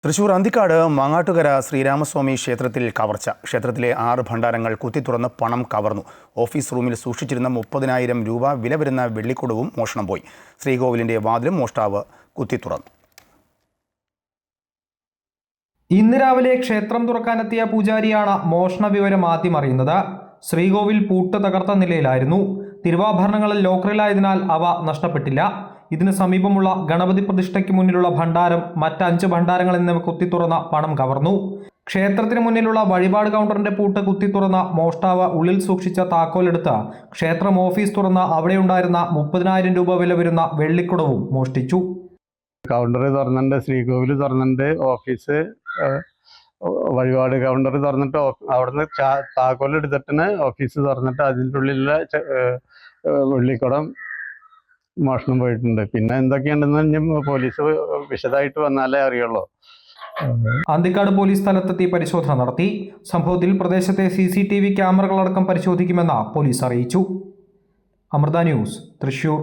തൃശൂർ അന്തിക്കാട് മാങ്ങാട്ടുകര ശ്രീരാമസ്വാമി ക്ഷേത്രത്തിൽ കവർച്ച. ക്ഷേത്രത്തിലെ 6 ഭണ്ഡാരങ്ങൾ കുത്തിത്തുറന്ന് പണം കവർന്നു. ഓഫീസ് റൂമിൽ സൂക്ഷിച്ചിരുന്ന 30,000 രൂപ വില വരുന്ന വെള്ളിക്കുടവും മോഷണം പോയി. ശ്രീകോവിലിന്റെ വാതിലും മോഷ്ടാവ് കുത്തിത്തുറന്നു. ഇന്ന് രാവിലെ ക്ഷേത്രം തുറക്കാനെത്തിയ പൂജാരിയാണ് മോഷണ വിവരം ആദ്യം അറിയുന്നത്. ശ്രീകോവിൽ പൂട്ട് തകർത്ത നിലയിലായിരുന്നു. തിരുവാഭരണങ്ങളിൽ ലോക്കറിലായതിനാൽ അവ നഷ്ടപ്പെട്ടില്ല. ഇതിന് സമീപമുള്ള ഗണപതി പ്രതിഷ്ഠയ്ക്ക് മുന്നിലുള്ള ഭണ്ഡാരം, മറ്റ് 5 ഭണ്ഡാരങ്ങൾ എന്നിവ കുത്തിത്തുറന്ന പണം കവർന്നു. ക്ഷേത്രത്തിന് മുന്നിലുള്ള വഴിപാട് കൗണ്ടറിന്റെ പൂട്ട് കുത്തിത്തുറന്ന മോഷ്ടാവ് ഉള്ളിൽ സൂക്ഷിച്ച താക്കോലെടുത്ത് ക്ഷേത്രം ഓഫീസ് തുറന്ന് അവിടെയുണ്ടായിരുന്ന 30,000 രൂപ വില വരുന്ന വെള്ളിക്കുടവും മോഷ്ടിച്ചു. കൗണ്ടർ തുറന്നിട്ടുണ്ട്, ശ്രീകോവിൽ തുറന്നിട്ടുണ്ട്, ഓഫീസ് വഴിപാട് കൗണ്ടർ തുറന്നിട്ട് അവിടുന്ന് താക്കോൽ എടുത്തിട്ടാണ് ഓഫീസ് തുറന്നിട്ട് അതിൻ്റെ ഉള്ളിലുള്ള വെള്ളിക്കുടം മോഷണം പോയിട്ടുണ്ട്. പിന്നെ എന്തൊക്കെയുണ്ടെന്ന് പോലീസ് വിശദമായിട്ട് വന്നാലേ അറിയുള്ളൂ. അന്തിക്കാട് പോലീസ് സ്ഥലത്തെത്തി പരിശോധന നടത്തി. സംഭവത്തിൽ പ്രദേശത്തെ CCTV ക്യാമറകളടക്കം പരിശോധിക്കുമെന്ന് പോലീസ് അറിയിച്ചു. അമൃത ന്യൂസ്, തൃശൂർ.